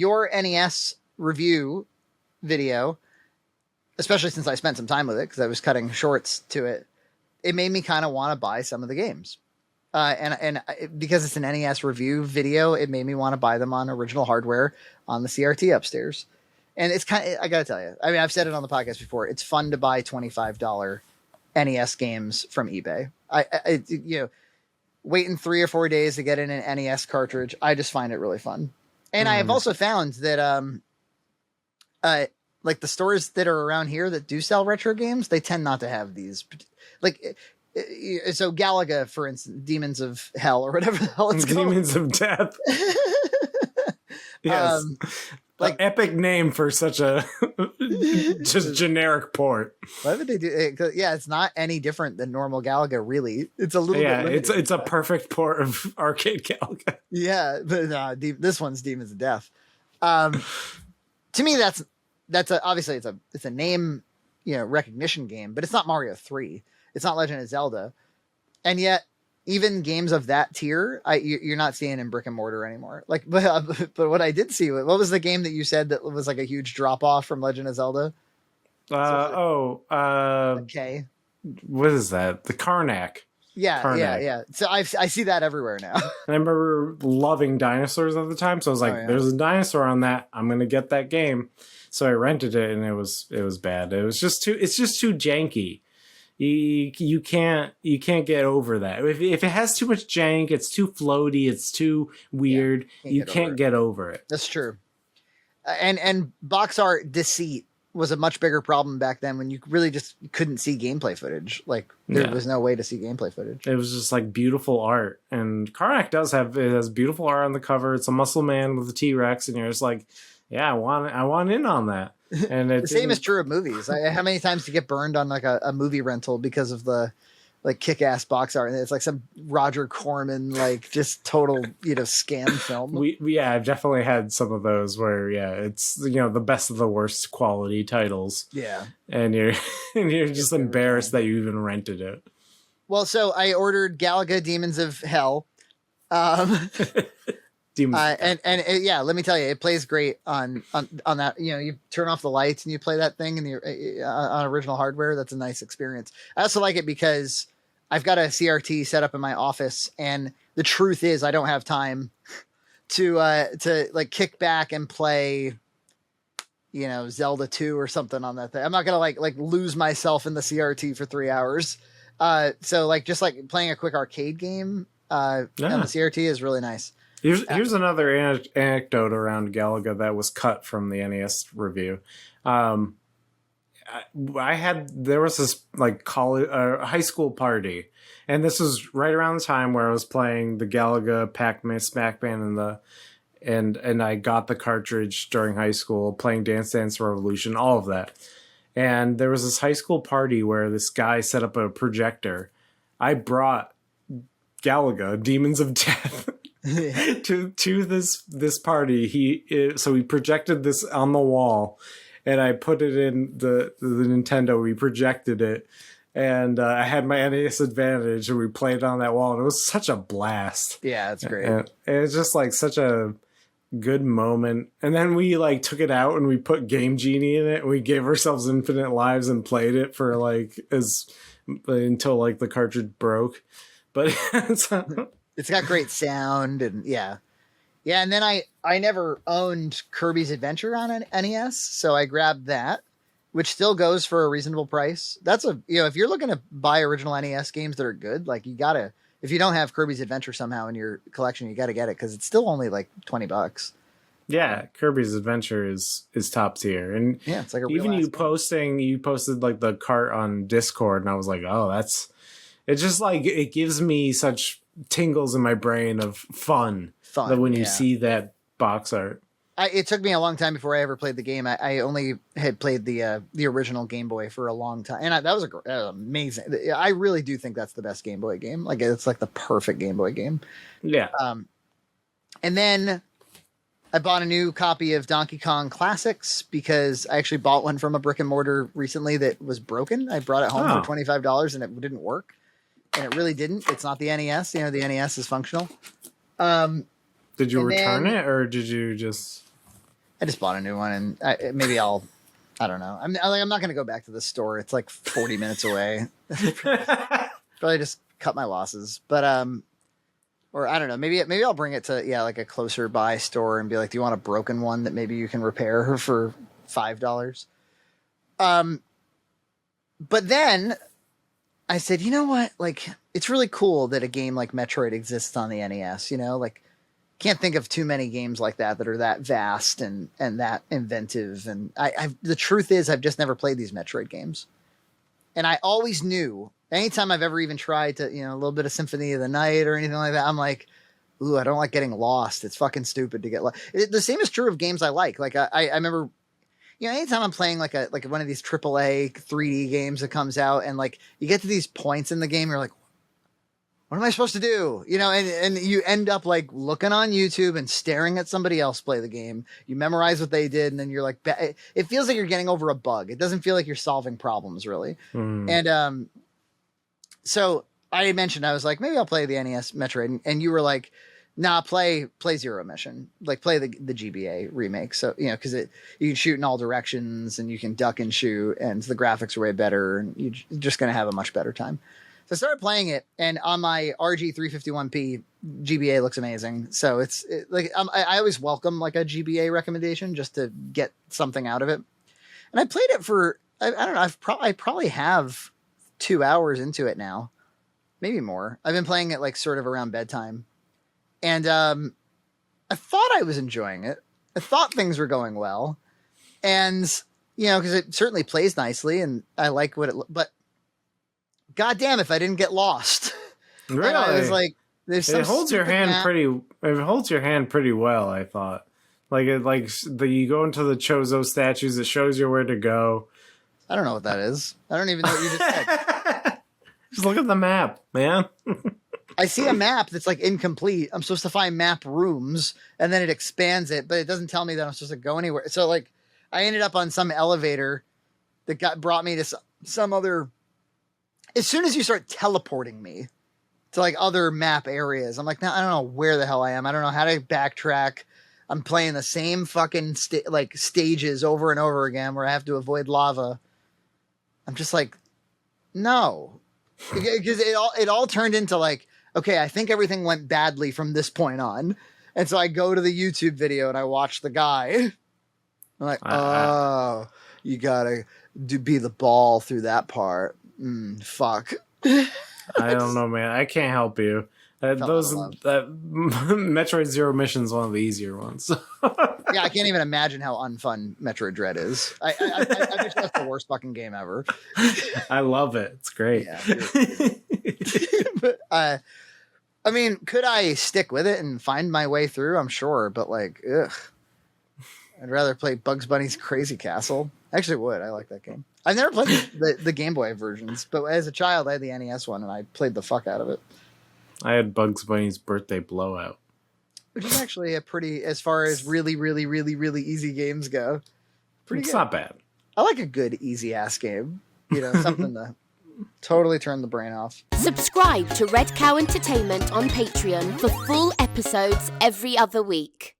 your NES review video, especially since I spent some time with it because I was cutting shorts to it, it made me kind of want to buy some of the games. And because it's an NES review video, it made me want to buy them on original hardware on the CRT upstairs. And it's I got to tell you, I mean, I've said it on the podcast before. It's fun to buy $25 NES games from eBay. Waiting 3 or 4 days to get in an NES cartridge, I just find it really fun. And I have also found that, like the stores that are around here that do sell retro games, they tend not to have these. Like, so Galaga, for instance, Demons of Hell or whatever the hell it's called. Demons of Death. Yes. Like epic name for such a just generic port. Why would they do it? Yeah, it's not any different than normal Galaga, really. It's a little bit limited, it's a perfect port of arcade Galaga. Yeah, but this one's Demons of Death. To me, obviously it's a name, recognition game, but it's not Mario 3. It's not Legend of Zelda, and yet even games of that tier, you're not seeing in brick and mortar anymore. Like, but what I did see, what was the game that you said that was like a huge drop off from Legend of Zelda? Okay. What is that? The Karnak. Yeah. Yeah. So I see that everywhere now. And I remember loving dinosaurs at the time, so I was like, "There's a dinosaur on that. I'm gonna get that game." So I rented it, and it was bad. It's just too janky. You can't get over that. If it has too much jank, it's too floaty, it's too weird. You can't get over it. That's true. And box art deceit was a much bigger problem back then when you really just couldn't see gameplay footage. Like there was no way to see gameplay footage. It was just like beautiful art. And Karnak has beautiful art on the cover. It's a muscle man with a T-Rex, and you're just like, yeah, I want in on that. And the same is true of movies. How many times do you get burned on like a movie rental because of the like kick-ass box art? And it's like some Roger Corman, like just total, scam film. I've definitely had some of those where, it's, the best of the worst quality titles. Yeah. And you're just embarrassed that you even rented it. Well, so I ordered Galaga Demons of Hell. Let me tell you, it plays great on that. You turn off the lights and you play that thing on original hardware. That's a nice experience. I also like it because I've got a CRT set up in my office, and the truth is I don't have time to like kick back and play, Zelda 2 or something on that thing. I'm not gonna like lose myself in the CRT for 3 hours. So like just like playing a quick arcade game on the CRT is really nice. Here's another anecdote around Galaga that was cut from the NES review. There was this like high school party, and this was right around the time where I was playing the Galaga, Pac-Man, Smackman, and I got the cartridge during high school, playing Dance Dance Revolution, all of that. And there was this high school party where this guy set up a projector. I brought Galaga, Demons of Death. to this party. So we projected this on the wall, and I put it in the Nintendo. We projected it, and I had my NES Advantage, and we played on that wall, and it was such a blast. Yeah, that's great. And it was just like such a good moment. And then we like took it out and we put Game Genie in it, and we gave ourselves infinite lives and played it for like until like the cartridge broke. But it's got great sound, and yeah. And then I never owned Kirby's Adventure on an NES, so I grabbed that, which still goes for a reasonable price. That's if you're looking to buy original NES games that are good, like if you don't have Kirby's Adventure somehow in your collection, you gotta get it because it's still only like $20. Yeah, Kirby's Adventure is top tier, and it's like even you posted like the cart on Discord, and I was like, oh, it's just like it gives me such tingles in my brain of fun that when you see that box art. It took me a long time before I ever played the game. I only had played the original Game Boy for a long time, and that was amazing. I really do think that's the best Game Boy game. Like it's like the perfect Game Boy game. Yeah. And then I bought a new copy of Donkey Kong Classics because I actually bought one from a brick and mortar recently that was broken. I brought it home for $25 and it didn't work. And it really didn't. It's not the NES. The NES is functional. Did you return it, or did you just... I just bought a new one, and maybe I don't know. I'm not going to go back to the store. It's like 40 minutes away. Probably just cut my losses. But or I don't know. Maybe I'll bring it to like a closer by store and be like, do you want a broken one that maybe you can repair for $5? But then I said, you know what? Like, it's really cool that a game like Metroid exists on the NES. You know, like, can't think of too many games like that are that vast and that inventive. And the truth is, I've just never played these Metroid games. And I always knew, anytime I've ever even tried to, a little bit of Symphony of the Night or anything like that, I'm like, ooh, I don't like getting lost. It's fucking stupid to get lost. The same is true of games I like. Like, I remember, anytime I'm playing like one of these AAA 3D games that comes out, and like you get to these points in the game, you're like, what am I supposed to do? And you end up like looking on YouTube and staring at somebody else play the game. You memorize what they did, and then you're like, it feels like you're getting over a bug. It doesn't feel like you're solving problems really. And so I mentioned, I was like, maybe I'll play the NES Metroid, and you were like, nah, play Zero Mission, like play the GBA remake. So, because you can shoot in all directions and you can duck and shoot, and the graphics are way better, and you're just going to have a much better time. So I started playing it, and on my RG 351p, GBA looks amazing. So I always welcome like a GBA recommendation just to get something out of it. And I played it for, I don't know, I probably have 2 hours into it now, maybe more. I've been playing it like sort of around bedtime. And I thought I was enjoying it. I thought things were going well. And, because it certainly plays nicely, and I like what but goddamn if I didn't get lost. Really? And I was like, there's some it holds your hand pretty well, I thought. Like you go into the Chozo statues, it shows you where to go. I don't know what that is. I don't even know what you just said. Just look at the map, man. I see a map that's like incomplete. I'm supposed to find map rooms, and then it expands it, but it doesn't tell me that I'm supposed to go anywhere. So like I ended up on some elevator that brought me to some other, as soon as you start teleporting me to like other map areas, I'm like, now I don't know where the hell I am. I don't know how to backtrack. I'm playing the same fucking stages over and over again where I have to avoid lava. I'm just like, no, because it all turned into like, okay, I think everything went badly from this point on. And so I go to the YouTube video and I watch the guy. I'm like, oh, you gotta be the ball through that part. Fuck. I don't know, man. I can't help you. Metroid Zero Mission is one of the easier ones. Yeah, I can't even imagine how unfun Metroid Dread is. I just that's the worst fucking game ever. I love it. It's great. Yeah, but, I mean, could I stick with it and find my way through? I'm sure, but like, ugh. I'd rather play Bugs Bunny's Crazy Castle. I actually would. I like that game. I've never played the Game Boy versions, but as a child, I had the NES one, and I played the fuck out of it. I had Bugs Bunny's Birthday Blowout, which is actually a pretty, as far as really, really, really, really easy games go, pretty it's good. Not bad. I like a good easy ass game. Something to totally turn the brain off. Subscribe to Red Cow Entertainment on Patreon for full episodes every other week.